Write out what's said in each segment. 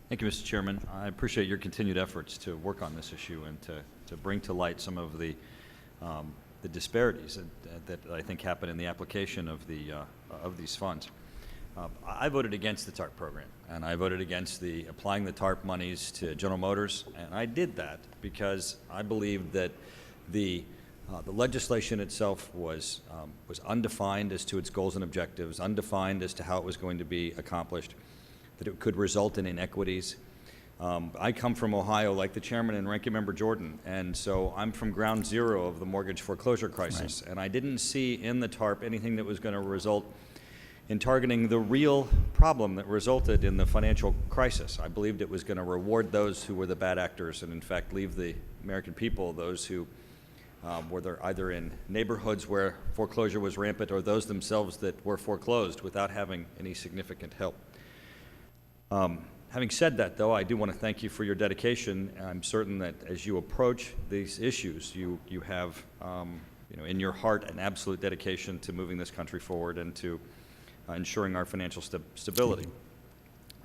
Thank you, Mr. Chairman. I appreciate your continued efforts to work on this issue and to bring to light some of the disparities that I think happen in the application of these funds. I voted against the TARP program, and I voted against applying the TARP monies to General Motors, and I did that because I believed that the legislation itself was undefined as to its goals and objectives, undefined as to how it was going to be accomplished, that it could result in inequities. I come from Ohio, like the chairman and ranking member Jordan, and so I'm from ground zero of the mortgage foreclosure crisis, right. And I didn't see in the TARP anything that was going to result in targeting the real problem that resulted in the financial crisis. I believed it was going to reward those who were the bad actors and in fact leave the American people, those who were either in neighborhoods where foreclosure was rampant or those themselves that were foreclosed without having any significant help. Having said that, though, I do want to thank you for your dedication. I'm certain that as you approach these issues, you have in your heart an absolute dedication to moving this country forward and to ensuring our financial stability.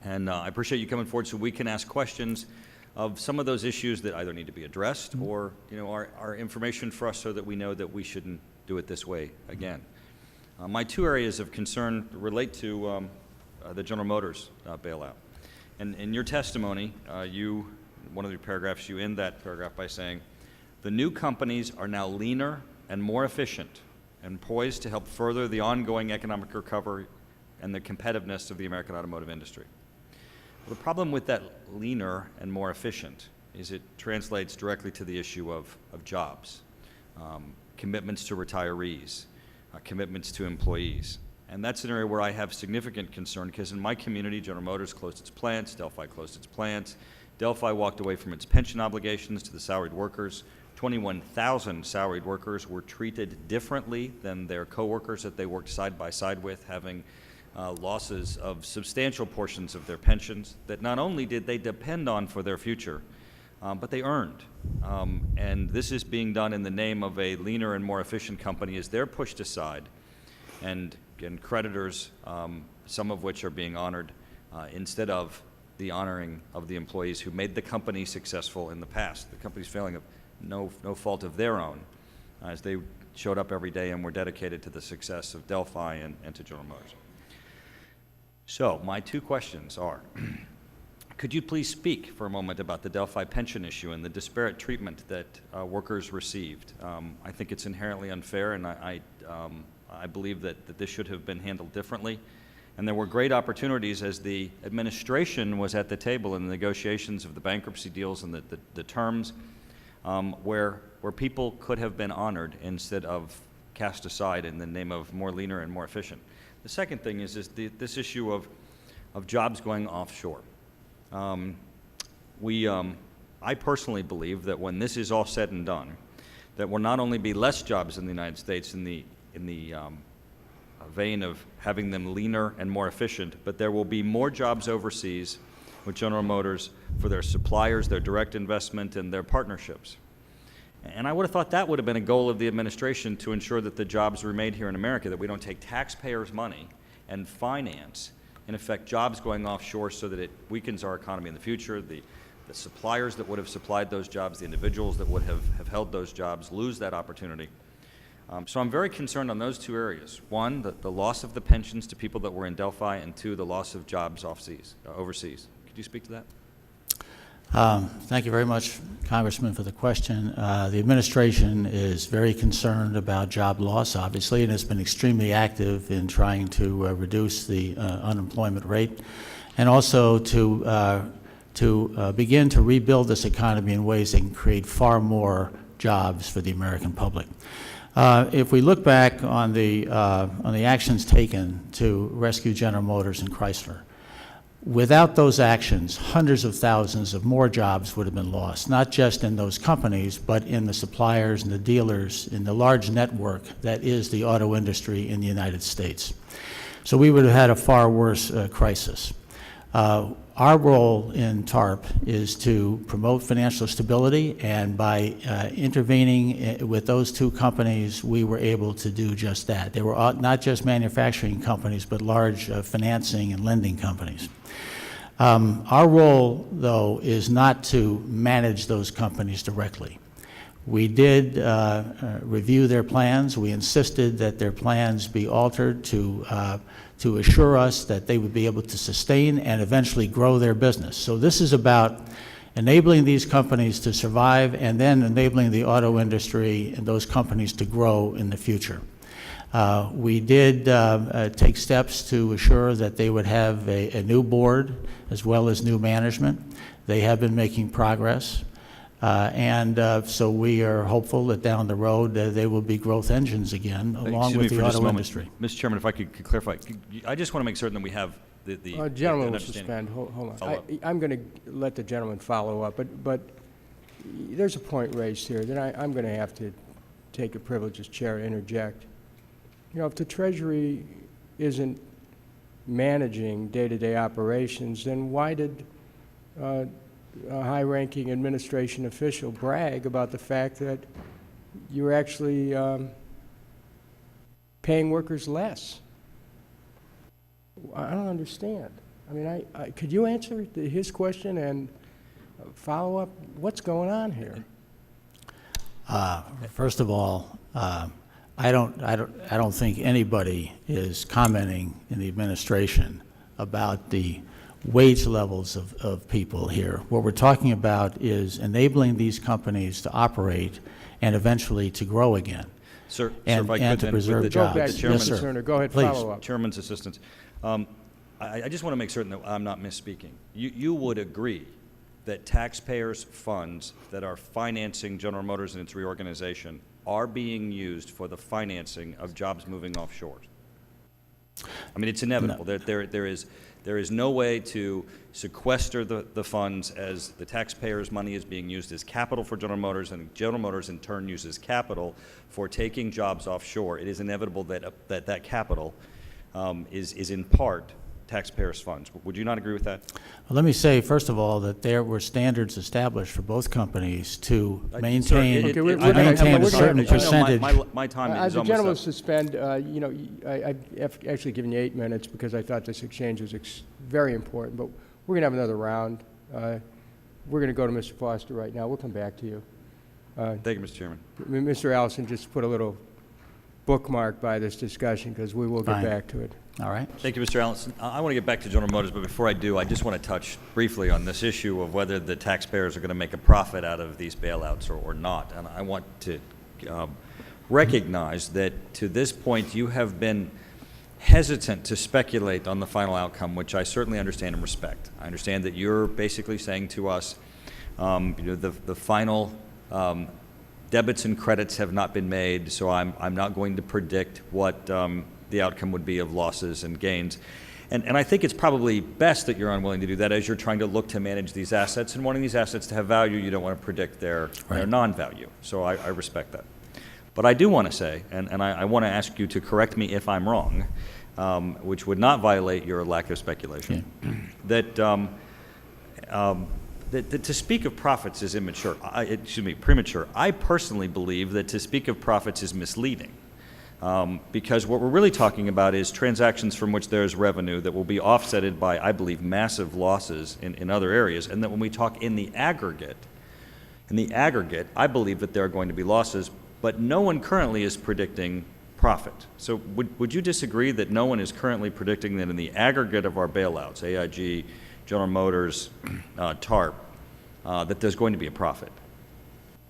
And I appreciate you coming forward so we can ask questions of some of those issues that either need to be addressed or are information for us so that we know that we shouldn't do it this way again. My two areas of concern relate to the General Motors bailout. And in your testimony, one of your paragraphs, you end that paragraph by saying, the new companies are now leaner and more efficient and poised to help further the ongoing economic recovery and the competitiveness of the American automotive industry. Well, the problem with that leaner and more efficient is it translates directly to the issue of jobs, commitments to retirees, commitments to employees. And that's an area where I have significant concern because in my community, General Motors closed its plants, Delphi closed its plants, Delphi walked away from its pension obligations to the salaried workers. 21,000 salaried workers were treated differently than their coworkers that they worked side by side with, having losses of substantial portions of their pensions that not only did they depend on for their future, but they earned. And this is being done in the name of a leaner and more efficient company as they're pushed aside and creditors, some of which are being honored instead of the honoring of the employees who made the company successful in the past. The company's failing of no fault of their own, as they showed up every day and were dedicated to the success of Delphi and to General Motors. So my two questions are, could you please speak for a moment about the Delphi pension issue and the disparate treatment that workers received? I think it's inherently unfair, and I believe that this should have been handled differently. And there were great opportunities as the administration was at the table in the negotiations of the bankruptcy deals and the terms where people could have been honored instead of cast aside in the name of more leaner and more efficient. The second thing is this issue of jobs going offshore. I personally believe that when this is all said and done, that will not only be less jobs in the United States in the vein of having them leaner and more efficient, but there will be more jobs overseas with General Motors for their suppliers, their direct investment, and their partnerships. And I would have thought that would have been a goal of the administration to ensure that the jobs remained here in America, that we don't take taxpayers' money and finance, in effect, jobs going offshore so that it weakens our economy in the future. The suppliers that would have supplied those jobs, the individuals that would have held those jobs, lose that opportunity. So I'm very concerned on those two areas. One, the loss of the pensions to people that were in Delphi, and two, the loss of jobs overseas. Could you speak to that? Thank you very much, Congressman, for the question. The administration is very concerned about job loss, obviously, and has been extremely active in trying to reduce the unemployment rate, and also to begin to rebuild this economy in ways that can create far more jobs for the American public. If we look back on the actions taken to rescue General Motors and Chrysler, without those actions, hundreds of thousands of more jobs would have been lost, not just in those companies, but in the suppliers and the dealers, in the large network that is the auto industry in the United States. So we would have had a far worse crisis. Our role in TARP is to promote financial stability, and by intervening with those two companies, we were able to do just that. They were not just manufacturing companies, but large financing and lending companies. Our role, though, is not to manage those companies directly. We did review their plans. We insisted that their plans be altered to assure us that they would be able to sustain and eventually grow their business. So this is about enabling these companies to survive and then enabling the auto industry and those companies to grow in the future. We did take steps to assure that they would have a new board as well as new management. They have been making progress. So we are hopeful that down the road they will be growth engines again, along with the auto industry. Mr. Chairman, if I could clarify, I just want to make certain that we have the gentleman will suspend. Hold on. I'm going to let the gentleman follow up, but there's a point raised here that I'm going to have to take a privilege as chair to interject. You know, if the Treasury isn't managing day-to-day operations, then why did a high-ranking administration official brag about the fact that you're actually paying workers less? I don't understand. I mean, could you answer his question and follow up? What's going on here? First of all, I don't think anybody is commenting in the administration about the wage levels of people here. What we're talking about is enabling these companies to operate and eventually to grow again. Sir, and, if I and could to preserve jobs. Go back, Yes, sir. Turner. Go ahead, Please. follow up. Chairman's assistance. I just want to make certain that I'm not misspeaking. You would agree that taxpayers' funds that are financing General Motors and its reorganization are being used for the financing of jobs moving offshore? I mean, it's inevitable. No. There is no way to sequester the funds as the taxpayers' money is being used as capital for General Motors, and General Motors in turn uses capital for taking jobs offshore. It is inevitable that that capital is in part taxpayers' funds. Would you not agree with that? Well, let me say, first of all, that there were standards established for both companies to maintain, a certain percentage. My time is The almost gentleman up. suspend. I've actually given you 8 minutes because I thought this exchange was very important, but we're going to have another round. We're going to go to Mr. Foster right now. We'll come back to you. Thank you, Mr. Chairman. Mr. Allison just put a little bookmark by this discussion because we will get Fine. back to it. All right. Thank you, Mr. Allison. I want to get back to General Motors, but before I do, I just want to touch briefly on this issue of whether the taxpayers are going to make a profit out of these bailouts or not. And I want to recognize that to this point you have been hesitant to speculate on the final outcome, which I certainly understand and respect. I understand that you're basically saying to us, the final debits and credits have not been made, so I'm not going to predict what the outcome would be of losses and gains. And I think it's probably best that you're unwilling to do that as you're trying to look to manage these assets, and wanting these assets to have value, you don't want to predict their non-value. So I respect that. But I do want to say, and I want to ask you to correct me if I'm wrong, which would not violate your lack of speculation, that to speak of profits is premature. I personally believe that to speak of profits is misleading. Because what we're really talking about is transactions from which there is revenue that will be offsetted by, I believe, massive losses in other areas, and that when we talk in the aggregate, I believe that there are going to be losses, but no one currently is predicting profit. So would you disagree that no one is currently predicting that in the aggregate of our bailouts, AIG, General Motors, TARP, that there's going to be a profit?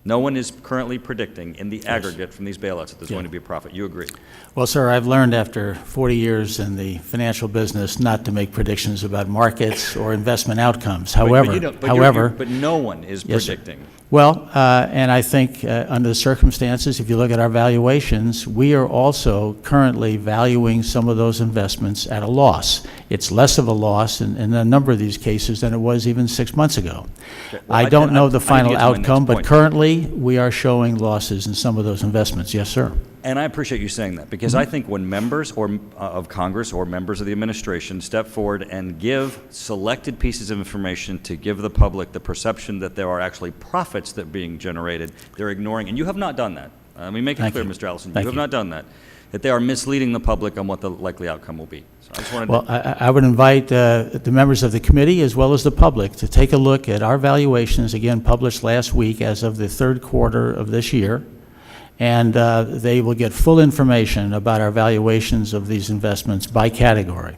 No one is currently predicting in the aggregate from these bailouts that there's going to be a profit. You agree? Well, sir, I've learned after 40 years in the financial business not to make predictions about markets or investment outcomes. However, but no one is predicting. Well, and I think under the circumstances, if you look at our valuations, we are also currently valuing some of those investments at a loss. It's less of a loss in a number of these cases than it was even 6 months ago. Okay. Well, I don't know the final outcome, but point. Currently we are showing losses in some of those investments. Yes, sir. And I appreciate you saying that, because I think when members of Congress or members of the administration step forward and give selected pieces of information to give the public the perception that there are actually profits that are being generated, they're ignoring, and you have not done that. Let me make it clear, Mr. Allison, you have not done that. that they are misleading the public on what the likely outcome will be. So I just wanted Well, to... I would invite the members of the committee as well as the public to take a look at our valuations, again, published last week as of the third quarter of this year, and they will get full information about our valuations of these investments by category.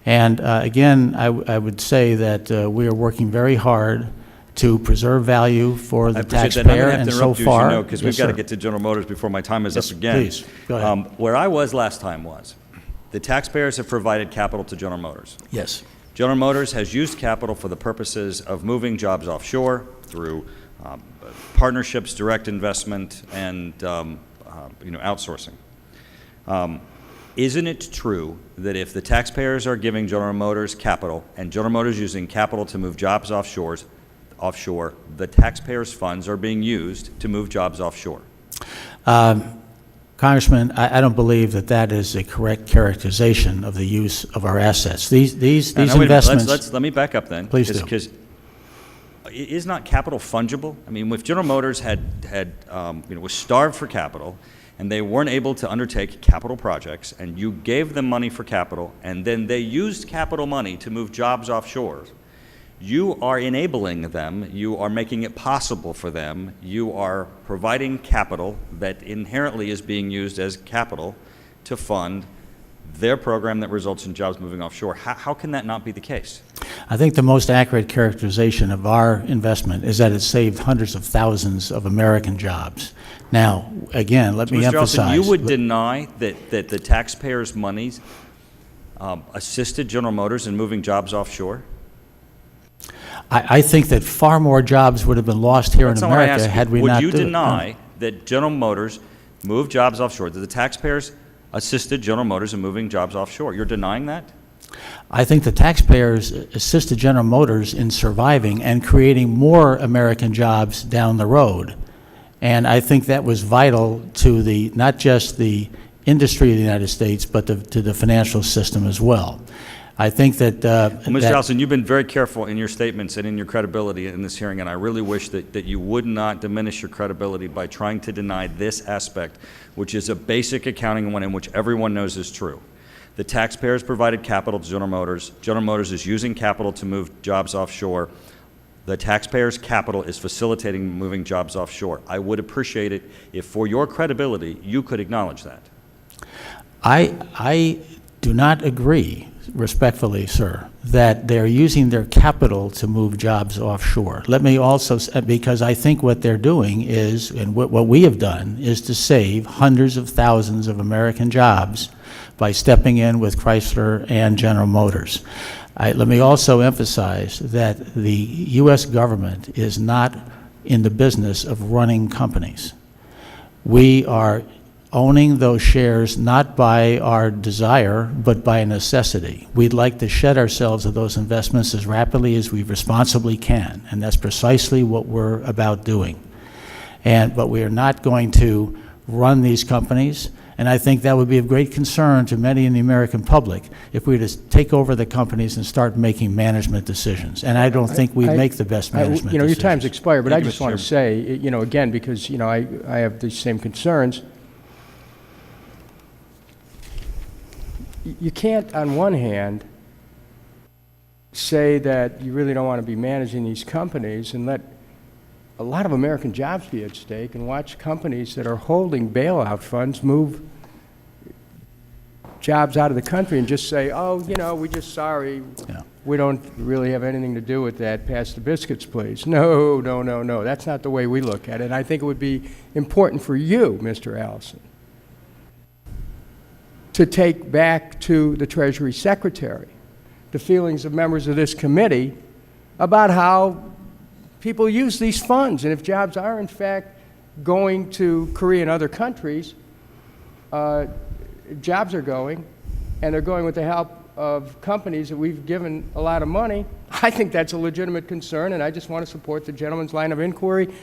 And again, I would say that we are working very hard to preserve value for the taxpayer, and so far, because we've got to get to General Motors before my time is up again. Please, go ahead. Where I was last time was, the taxpayers have provided capital to General Motors. Yes. General Motors has used capital for the purposes of moving jobs offshore through partnerships, direct investment, and outsourcing. Isn't it true that if the taxpayers are giving General Motors capital and General Motors using capital to move jobs offshore, the taxpayers' funds are being used to move jobs offshore? Congressman, I don't believe that that is a correct characterization of the use of our assets. These investments... Let me back up then. Please do. Because is not capital fungible? I mean, if General Motors was starved for capital, and they weren't able to undertake capital projects, and you gave them money for capital, and then they used capital money to move jobs offshore, you are enabling them, you are making it possible for them, you are providing capital that inherently is being used as capital to fund their program that results in jobs moving offshore. How can that not be the case? I think the most accurate characterization of our investment is that it saved hundreds of thousands of American jobs. Now, again, let me Mr. emphasize... Allison, you would deny that the taxpayers' monies assisted General Motors in moving jobs offshore? I think that far more jobs would have been lost here in America had we not... Would you deny that General Motors moved jobs offshore, that the taxpayers assisted General Motors in moving jobs offshore? You're denying that? I think the taxpayers assisted General Motors in surviving and creating more American jobs down the road. And I think that was vital to not just the industry of the United States, but to the financial system as well. I think that... Mr. Allison, you've been very careful in your statements and in your credibility in this hearing, and I really wish that you would not diminish your credibility by trying to deny this aspect, which is a basic accounting one in which everyone knows is true. The taxpayers provided capital to General Motors. General Motors is using capital to move jobs offshore. The taxpayers' capital is facilitating moving jobs offshore. I would appreciate it if, for your credibility, you could acknowledge that. I do not agree, respectfully, sir, that they're using their capital to move jobs offshore. Let me also, because I think what they're doing is, and what we have done, is to save hundreds of thousands of American jobs by stepping in with Chrysler and General Motors. Let me also emphasize that the U.S. government is not in the business of running companies. We are owning those shares not by our desire, but by necessity. We'd like to shed ourselves of those investments as rapidly as we responsibly can, and that's precisely what we're about doing. But we are not going to run these companies, and I think that would be of great concern to many in the American public if we were to take over the companies and start making management decisions. And I don't think we make the best management decisions. Your time's expired, but I just Mr. want to say, again, because, I have the same concerns. You can't, on one hand, say that you really don't want to be managing these companies and let a lot of American jobs be at stake and watch companies that are holding bailout funds move jobs out of the country and just say, oh, we're just sorry. Yeah. We don't really have anything to do with that. Pass the biscuits, please. No. That's not the way we look at it. And I think it would be important for you, Mr. Allison, to take back to the Treasury Secretary the feelings of members of this committee about how people use these funds. And if jobs are, in fact, going to Korea and other countries, jobs are going, and they're going with the help of companies that we've given a lot of money, I think that's a legitimate concern, and I just want to support the gentleman's line of inquiry